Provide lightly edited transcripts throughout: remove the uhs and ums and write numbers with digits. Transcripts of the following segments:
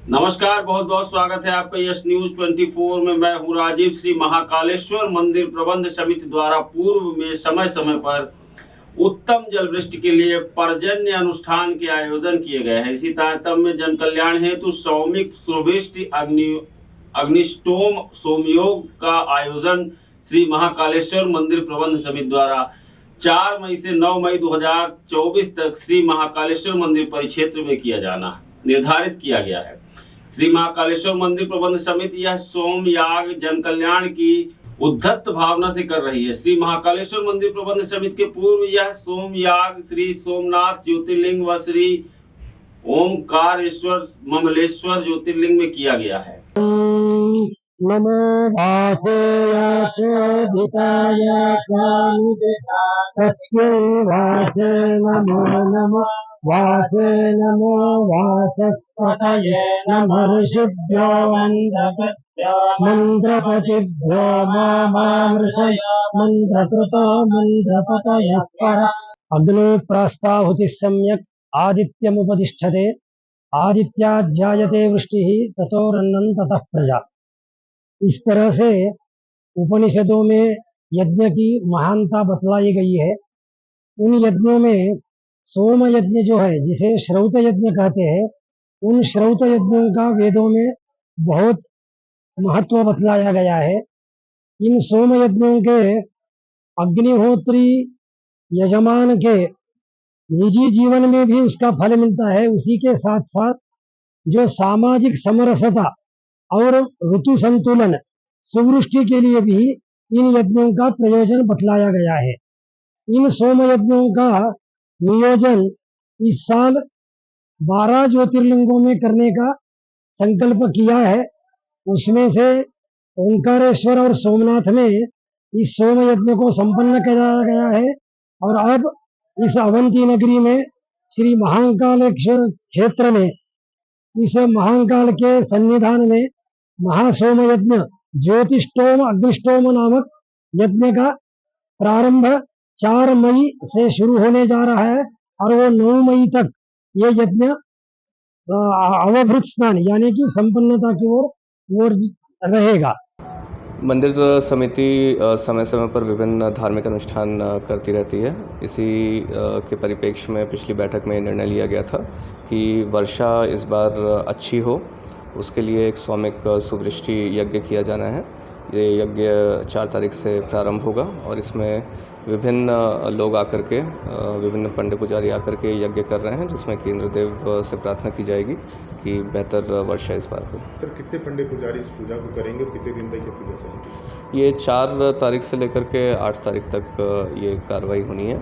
नमस्कार, बहुत बहुत स्वागत है आपका यस न्यूज 24 में। मैं हूं राजीव। श्री महाकालेश्वर मंदिर प्रबंध समिति द्वारा पूर्व में समय समय पर उत्तम जल वृष्टि के लिए पर्जन्य अनुष्ठान के आयोजन किए गए हैं। इसी तारतम्य में जन कल्याण हेतु सौमिक सुवृष्टि अग्निष्टोम सोमयोग का आयोजन श्री महाकालेश्वर मंदिर प्रबंध समिति द्वारा 4 मई से 9 मई 2024 तक श्री महाकालेश्वर मंदिर परिक्षेत्र में किया जाना निर्धारित किया गया है। श्री महाकालेश्वर मंदिर प्रबंध समिति यह सोम याग जन कल्याण की उद्धत भावना से कर रही है। श्री महाकालेश्वर मंदिर प्रबंध समिति के पूर्व यह सोम याग श्री सोमनाथ ज्योतिर्लिंग व श्री ओमकारेश्वर ममलेश्वर ज्योतिर्लिंग में किया गया है। नमो वाचे नमो नमो वाचे नमो वाचस्पतये नमः ऋषिभ्यो मन्त्रपतिभ्यो मामृषय मन्त्रकृतो मन्त्रपतयः पर अग्ने प्रास्ताहुतिः सम्यक् आदित्यमुपतिष्ठते आदित्याध्यायते वृष्टिः ततोरन्नं ततः प्रजा। इस तरह से उपनिषदों में यज्ञ की महानता बतलाई गई है। उन यज्ञों में सोम यज्ञ जो है, जिसे श्रौत यज्ञ कहते हैं, उन श्रौत यज्ञों का वेदों में बहुत महत्व बतलाया गया है। इन सोम यज्ञों के अग्निहोत्री यजमान के निजी जीवन में भी उसका फल मिलता है। उसी के साथ साथ जो सामाजिक समरसता और ऋतु संतुलन सुवृष्टि के लिए भी इन यज्ञों का प्रयोजन बतलाया गया है। इन सोम यज्ञों का नियोजन इस साल 12 ज्योतिर्लिंगों में करने का संकल्प किया है। उसमें से ओंकारेश्वर और सोमनाथ में इस सोम यज्ञ को संपन्न कराया गया है। और अब इस अवंती नगरी में श्री महाकालेश्वर क्षेत्र में इस महाकाल के सन्निधान में महासोम यज्ञ ज्योतिष्टोम अग्निष्टोम नामक यज्ञ का प्रारंभ 4 मई से शुरू होने जा रहा है और वो 9 मई तक ये यज्ञ अवभृत स्नान यानी कि संपन्नता की ओर रहेगा। मंदिर समिति समय समय पर विभिन्न धार्मिक अनुष्ठान करती रहती है। इसी के परिप्रेक्ष्य में पिछली बैठक में निर्णय लिया गया था कि वर्षा इस बार अच्छी हो, उसके लिए एक सौमिक सुवृष्टि यज्ञ किया जाना है। ये यज्ञ 4 तारीख से प्रारंभ होगा और इसमें विभिन्न लोग आकर के विभिन्न पंडित पुजारी आकर के यज्ञ कर रहे हैं, जिसमें कि इंद्रदेव से प्रार्थना की जाएगी कि बेहतर वर्षा इस बार हो। सर, कितने पंडित पुजारी इस पूजा को करेंगे और कितने दिन तक ये पूजा चलेगी? ये 4 तारीख से लेकर के 8 तारीख तक ये कार्रवाई होनी है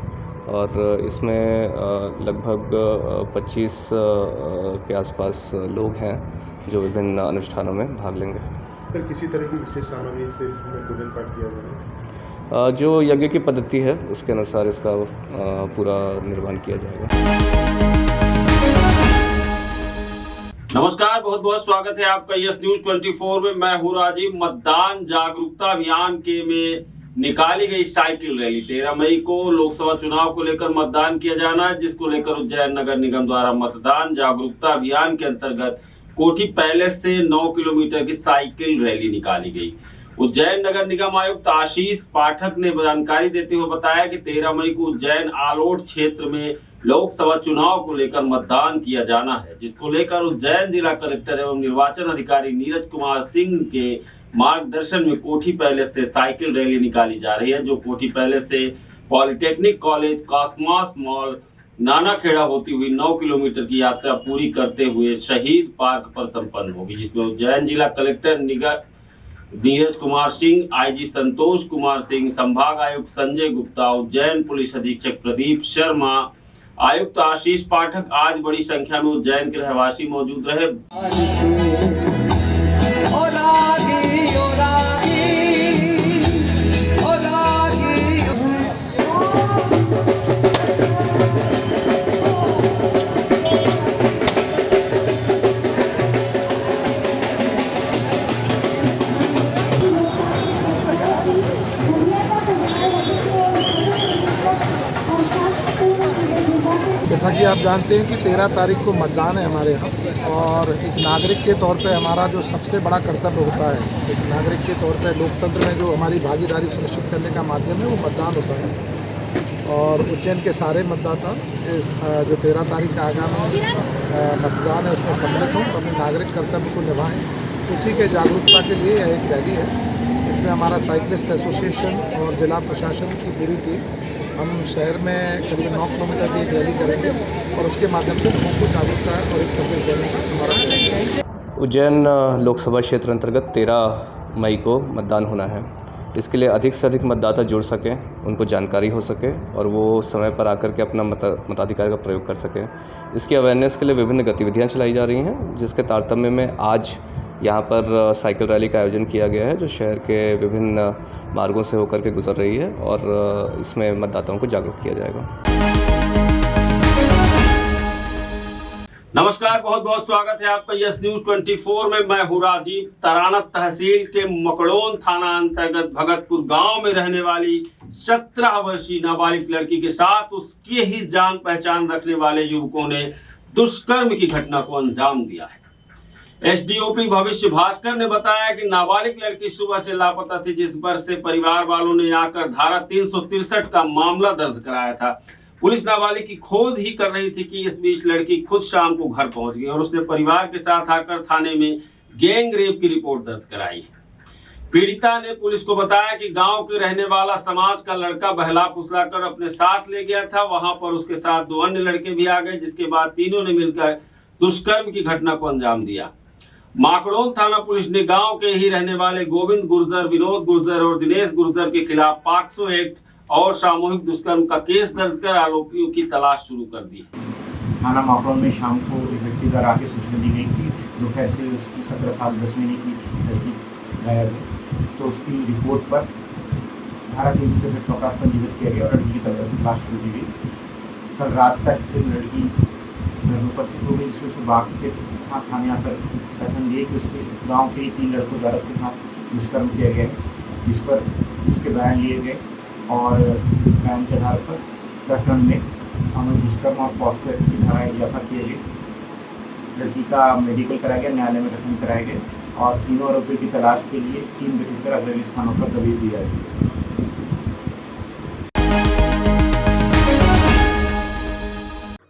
और इसमें लगभग 25 के आसपास लोग हैं जो विभिन्न अनुष्ठानों में भाग लेंगे। सर, किसी तरह की विशेष सामग्री से इसमें पूजन पाठ किया जाएगा? जो यज्ञ की पद्धति है उसके अनुसार इसका पूरा निर्वहन किया जाएगा। नमस्कार, बहुत बहुत स्वागत है आपका यस न्यूज 24 में। मैं हूं राजीव। मतदान जागरूकता अभियान के में निकाली गई साइकिल रैली 13 मई को लोकसभा चुनाव को लेकर मतदान किया जाना है, जिसको लेकर उज्जैन नगर निगम द्वारा मतदान जागरूकता अभियान के अंतर्गत कोठी पैलेस से 9 किलोमीटर की साइकिल रैली निकाली गई। उज्जैन नगर निगम आयुक्त आशीष पाठक ने जानकारी देते हुए बताया कि 13 मई को उज्जैन आलोट क्षेत्र में लोकसभा चुनाव को लेकर मतदान किया जाना है, जिसको लेकर उज्जैन जिला कलेक्टर एवं निर्वाचन अधिकारी नीरज कुमार सिंह के मार्गदर्शन में कोठी पैलेस से साइकिल रैली निकाली जा रही है, जो कोठी पैलेस से polytechnic college, Cosmos mall, Nanakheda होती हुई 9 किलोमीटर की यात्रा पूरी करते हुए शहीद पार्क पर संपन्न होगी, जिसमें उज्जैन जिला कलेक्टर नीरज कुमार सिंह, आईजी संतोष कुमार सिंह, संभाग आयुक्त संजय गुप्ता, उज्जैन पुलिस अधीक्षक प्रदीप शर्मा, आयुक्त आशीष पाठक आज बड़ी संख्या में उज्जैन के रहवासी मौजूद रहे। जैसा कि आप जानते हैं कि 13 तारीख को मतदान है हमारे यहाँ, और एक नागरिक के तौर पे हमारा जो सबसे बड़ा कर्तव्य होता है, एक नागरिक के तौर पे लोकतंत्र में जो हमारी भागीदारी सुनिश्चित करने का माध्यम है वो मतदान होता है। और उज्जैन के सारे मतदाता इस जो 13 तारीख का आगामी मतदान है उसमें सम्मिलित हों, अपने नागरिक कर्तव्य को निभाएं। उसी के जागरूकता के लिए यह एक रैली है। इसमें हमारा साइकिलिस्ट एसोसिएशन और जिला प्रशासन की पूरी टीम हम शहर में करीब 9 किलोमीटर की एक रैली करेंगे और उसके माध्यम से लोगों को जागरूकता और एक संदेश देने का हमारा प्रयास है। उज्जैन लोकसभा क्षेत्र अंतर्गत 13 मई को मतदान होना है। इसके लिए अधिक से अधिक मतदाता जुड़ सकें, उनको जानकारी हो सके और वो समय पर आकर के अपना मताधिकार का प्रयोग कर सकें। इसकी अवेयरनेस के लिए विभिन्न गतिविधियां चलाई जा रही हैं, जिसके तारतम्य में आज यहाँ पर साइकिल रैली का आयोजन किया गया है, जो शहर के विभिन्न मार्गों से होकर के गुजर रही है और इसमें मतदाताओं को जागरूक किया जाएगा। नमस्कार, बहुत बहुत स्वागत है आपका यस न्यूज 24 में। मैं हूं राजीव। तरानत तहसील के मकड़ोन थाना अंतर्गत भगतपुर गांव में रहने वाली 17 वर्षीय नाबालिग लड़की के साथ उसके ही जान पहचान रखने वाले युवकों ने दुष्कर्म की घटना को अंजाम दिया है। एसडीओपी भविष्य भास्कर ने बताया कि नाबालिग लड़की सुबह से लापता थी, जिस पर से परिवार वालों ने आकर धारा 363 का मामला दर्ज कराया था। पुलिस नाबालिग की खोज ही कर रही थी कि इस बीच लड़की खुद शाम को घर पहुंच गई और उसने परिवार के साथ आकर थाने में गैंग रेप की रिपोर्ट दर्ज कराई है। पीड़िता ने पुलिस को बताया कि गांव के रहने वाला समाज का लड़का बहला फुसला कर अपने साथ ले गया था। वहां पर उसके साथ 2 अन्य लड़के भी आ गए, जिसके बाद तीनों ने मिलकर दुष्कर्म की घटना को अंजाम दिया। माकड़ोन थाना पुलिस ने गांव के ही रहने वाले गोविंद गुर्जर, विनोद गुर्जर और दिनेश गुर्जर के खिलाफ पॉक्सो एक्ट और सामूहिक दुष्कर्म का केस दर्ज कर आरोपियों की तलाश शुरू कर दी। थाना माकड़ोन में शाम को एक व्यक्ति द्वारा आके सूचना दी गई कि दोपहर से उसकी 17 साल 10 महीने की लड़की गायब है। तो उसकी रिपोर्ट पर धारा 363 का पंजीकृत किया गया और लड़की की तलाश शुरू की गई। कल रात तक फिर लड़की घर में उपस्थित हो गई, जिसमें उसे बाघ के साथ थाने आकर कथन दिए कि उसके गाँव के ही 3 लड़कों द्वारा उसके साथ दुष्कर्म किया गया है, जिस पर उसके बयान लिए गए और बयान के आधार पर प्रकरण में सामूहिक दुष्कर्म और पॉक्सो एक्ट की धाराएं इजाफा किए गए। लड़की का मेडिकल कराया गया, न्यायालय में गठन कराया गया और तीनों आरोपियों की तलाश के लिए टीम गठित कर अगले स्थानों पर दबिश दी जाएगी।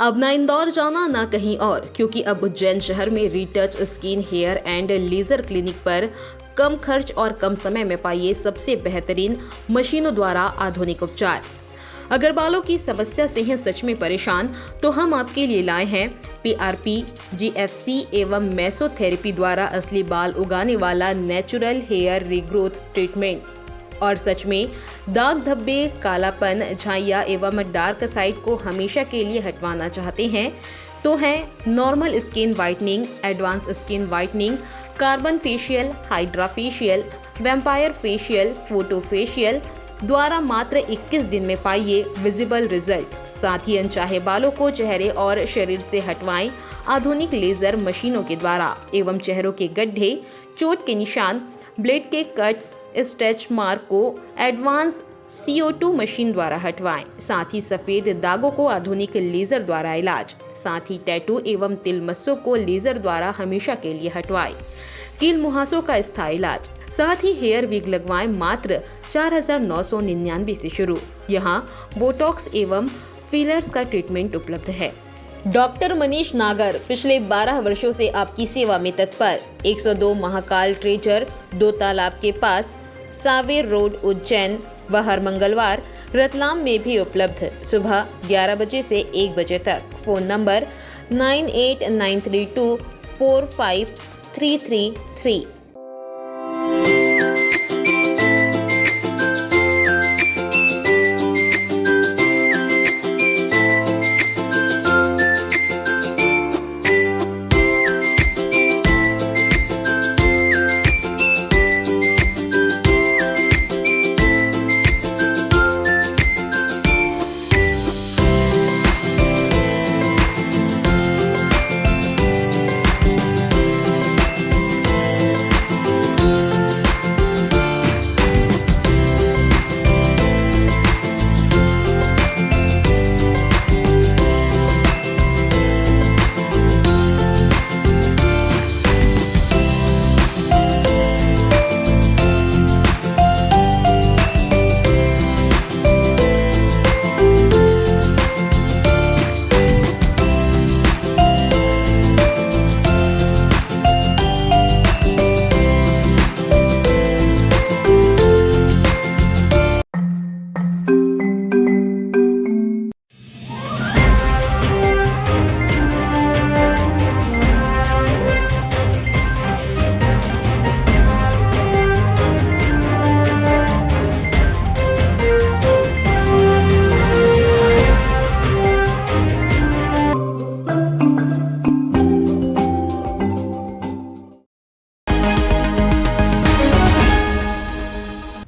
अब ना इंदौर जाना ना कहीं और, क्योंकि अब उज्जैन शहर में Retouch skin hair and laser clinic पर कम खर्च और कम समय में पाइए सबसे बेहतरीन मशीनों द्वारा आधुनिक उपचार। अगर बालों की समस्या से हैं सच में परेशान, तो हम आपके लिए लाए हैं PRP, GFC एवं मेसोथेरेपी द्वारा असली बाल उगाने वाला नेचुरल हेयर रीग्रोथ ट्रीटमेंट। और सच में दाग धब्बे, कालापन, झाइयाँ एवं डार्क साइड को हमेशा के लिए हटवाना चाहते हैं तो है normal skin whitening, advance skin whitening, carbon facial, hydra facial, vampire facial, photo facial द्वारा मात्र 21 दिन में पाइए विजिबल रिजल्ट। साथ ही अनचाहे बालों को चेहरे और शरीर से हटवाएं आधुनिक लेजर मशीनों के द्वारा एवं चेहरों के गड्ढे, चोट के निशान, ब्लेड के कट्स, स्ट्रेच मार्क को एडवांस CO2 मशीन द्वारा हटवाएं। साथ ही सफेद दागों को आधुनिक लेजर द्वारा इलाज। साथ ही टैटू एवं तिल मस्सों को लेजर द्वारा हमेशा के लिए हटवाएं। कील मुहासों का स्थायी इलाज। साथ ही हेयर विग लगवाएं मात्र 4,999 से शुरू। यहाँ बोटॉक्स एवं फिलर्स का ट्रीटमेंट उपलब्ध है। डॉक्टर मनीष नागर पिछले 12 वर्षों से आपकी सेवा में तत्पर। 102 महाकाल ट्रेजर, 2 तालाब के पास, सावेर रोड, उज्जैन व हर मंगलवार रतलाम में भी उपलब्ध। सुबह 11 बजे से 1 बजे तक। Phone number 9893245333।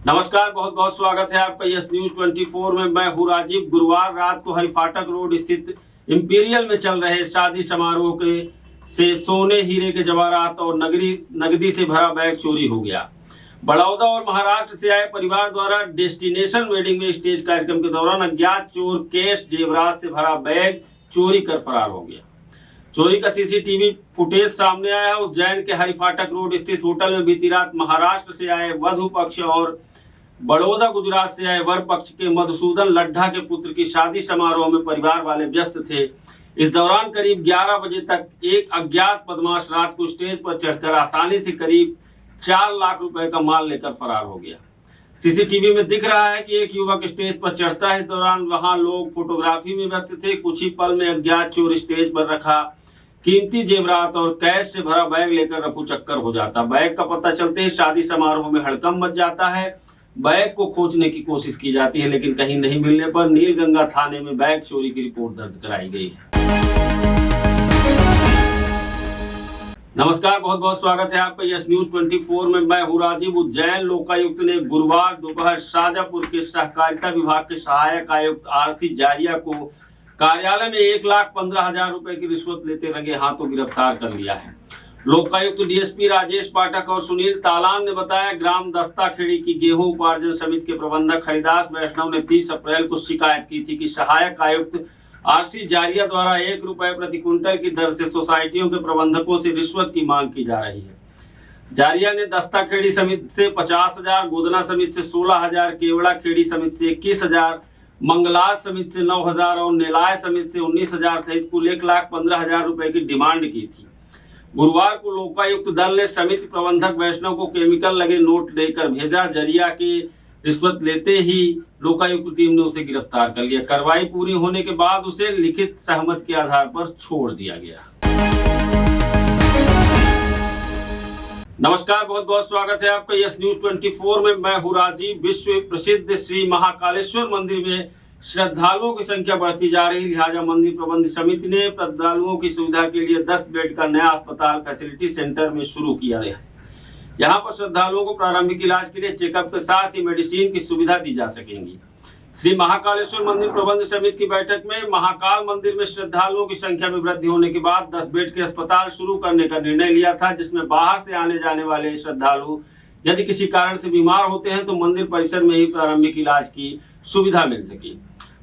नमस्कार, बहुत बहुत स्वागत है आपका यस न्यूज 24 में। मैं हूँ राजीव। गुरुवार रात को हरिफाटक रोड स्थित इंपीरियल में चल रहे शादी समारोह के से सोने हीरे के जवाहरात और नगदी से भरा बैग चोरी हो गया। बड़ौदा और महाराष्ट्र से आए परिवार द्वारा डेस्टिनेशन वेडिंग में स्टेज कार्यक्रम के दौरान अज्ञात चोर कैश जेवरात से भरा बैग चोरी कर फरार हो गया। चोरी का सीसीटीवी फुटेज सामने आया है। उज्जैन के हरिफाटक रोड स्थित होटल में बीती रात महाराष्ट्र से आए वधु पक्ष और बड़ौदा गुजरात से आए वर पक्ष के मधुसूदन लड्ढा के पुत्र की शादी समारोह में परिवार वाले व्यस्त थे। इस दौरान करीब 11 बजे तक एक अज्ञात बदमाश रात को स्टेज पर चढ़कर आसानी से करीब 4 लाख रुपए का माल लेकर फरार हो गया। सीसीटीवी में दिख रहा है कि एक युवक स्टेज पर चढ़ता है। इस दौरान वहां लोग फोटोग्राफी में व्यस्त थे। कुछ ही पल में अज्ञात चोर स्टेज पर रखा कीमती जेवरात और कैश से भरा बैग लेकर रफू चक्कर हो जाता। बैग का पता चलते ही शादी समारोह में हड़कंप मच जाता है। बैग को खोजने की कोशिश की जाती है, लेकिन कहीं नहीं मिलने पर नीलगंगा थाने में बैग चोरी की रिपोर्ट दर्ज कराई गई है। नमस्कार, बहुत बहुत स्वागत है आपका यस न्यूज 24 में। मैं हूँ राजीव। उज्जैन लोकायुक्त ने गुरुवार दोपहर शाजापुर के सहकारिता विभाग के सहायक आयुक्त आरसी जारिया को कार्यालय में 1,15,000 रुपए की रिश्वत लेते रंगे हाथों गिरफ्तार कर लिया है। लोकायुक्त डीएसपी राजेश पाठक और सुनील तालान ने बताया, ग्राम दस्ताखेड़ी की गेहूं उपार्जन समिति के प्रबंधक हरिदास वैष्णव ने 30 अप्रैल को शिकायत की थी कि सहायक आयुक्त आरसी जारिया द्वारा 1 रुपए प्रति क्विंटल की दर से सोसाइटियों के प्रबंधकों से रिश्वत की मांग की जा रही है। जारिया ने दस्ताखेड़ी समिति से 50,000, गोदना समिति से 16,000, केवड़ा खेड़ी समिति से 21,000, मंगलार समिति से 9,000 और नेलाय समिति से 19,000 सहित कुल 1,15,000 रुपए की डिमांड की थी। गुरुवार को लोकायुक्त दल ने समिति प्रबंधक वैष्णव को केमिकल लगे नोट देकर भेजा। जरिया की रिश्वत लेते ही लोकायुक्त टीम ने उसे गिरफ्तार कर लिया। कार्रवाई पूरी होने के बाद उसे लिखित सहमति के आधार पर छोड़ दिया गया। नमस्कार, बहुत बहुत स्वागत है आपका यस न्यूज 24 में। मैं हूँ राजीव। विश्व प्रसिद्ध श्री महाकालेश्वर मंदिर में श्रद्धालुओं की संख्या बढ़ती जा रही, लिहाजा मंदिर प्रबंध समिति ने श्रद्धालुओं की सुविधा के लिए 10 बेड का नया अस्पताल फैसिलिटी सेंटर में शुरू किया है। यहाँ पर श्रद्धालुओं को प्रारंभिक इलाज के लिए चेकअप के साथ ही मेडिसिन की सुविधा दी जा सकेंगी। श्री महाकालेश्वर मंदिर प्रबंध समिति की बैठक में महाकाल मंदिर में श्रद्धालुओं की संख्या में वृद्धि होने के बाद 10 बेड के अस्पताल शुरू करने का निर्णय लिया था, जिसमें बाहर से आने जाने वाले श्रद्धालु यदि किसी कारण से बीमार होते हैं तो मंदिर परिसर में ही प्रारंभिक इलाज की सुविधा मिल सके।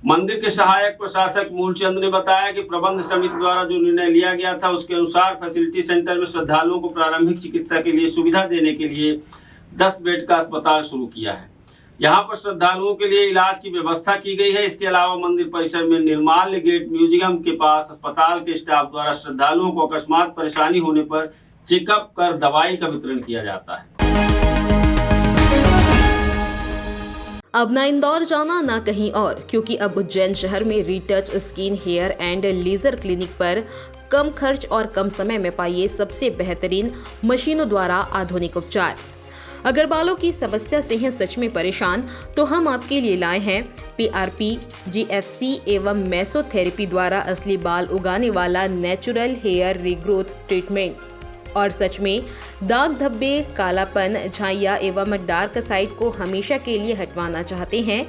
मंदिर के सहायक प्रशासक मूलचंद ने बताया कि प्रबंध समिति द्वारा जो निर्णय लिया गया था उसके अनुसार फैसिलिटी सेंटर में श्रद्धालुओं को प्रारंभिक चिकित्सा के लिए सुविधा देने के लिए 10 बेड का अस्पताल शुरू किया है। यहाँ पर श्रद्धालुओं के लिए इलाज की व्यवस्था की गई है। इसके अलावा मंदिर परिसर में निर्माल्य गेट म्यूजियम के पास अस्पताल के स्टाफ द्वारा श्रद्धालुओं को अकस्मात परेशानी होने पर चेकअप कर दवाई का वितरण किया जाता है। अब ना इंदौर जाना ना कहीं और, क्योंकि अब उज्जैन शहर में Retouch skin hair and laser clinic पर कम खर्च और कम समय में पाइए सबसे बेहतरीन मशीनों द्वारा आधुनिक उपचार। अगर बालों की समस्या से हैं सच में परेशान, तो हम आपके लिए लाए हैं PRP, GFC एवं मेसोथेरेपी द्वारा असली बाल उगाने वाला नेचुरल हेयर रीग्रोथ ट्रीटमेंट। और सच में दाग धब्बे, कालापन, झाइयाँ एवं डार्क साइड को हमेशा के लिए हटवाना चाहते हैं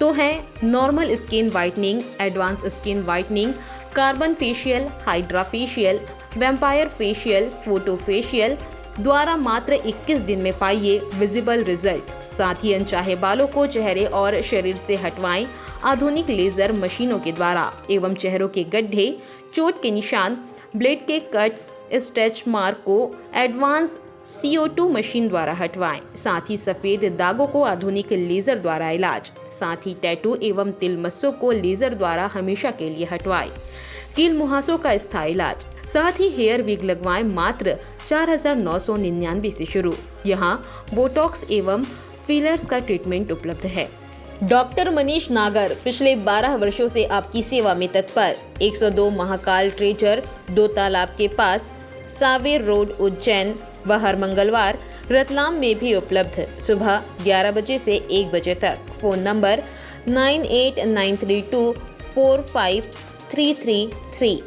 तो है normal skin whitening, advance skin whitening, carbon facial, hydra facial, vampire facial, photo facial द्वारा मात्र 21 दिन में पाइए विजिबल रिजल्ट। साथ ही अनचाहे बालों को चेहरे और शरीर से हटवाएं आधुनिक लेजर मशीनों के द्वारा एवं चेहरों के गड्ढे, चोट के निशान, ब्लेड के कट्स, स्ट्रेच मार्क को एडवांस CO2 मशीन द्वारा हटवाएं। साथ ही सफेद दागों को आधुनिक लेजर द्वारा इलाज। साथ ही टैटू एवं तिल मस्सों को लेजर द्वारा हमेशा के लिए हटवाएं। कील मुहासों का स्थायी इलाज। साथ ही हेयर विग लगवाएं मात्र 4,999 से शुरू। यहाँ बोटॉक्स एवं फिलर्स का ट्रीटमेंट उपलब्ध है। डॉक्टर मनीष नागर पिछले 12 वर्षों से आपकी सेवा में तत्पर। 102 महाकाल ट्रेजर, 2 तालाब के पास, सावेर रोड, उज्जैन व हर मंगलवार रतलाम में भी उपलब्ध। सुबह 11 बजे से 1 बजे तक। Phone number 9893245333।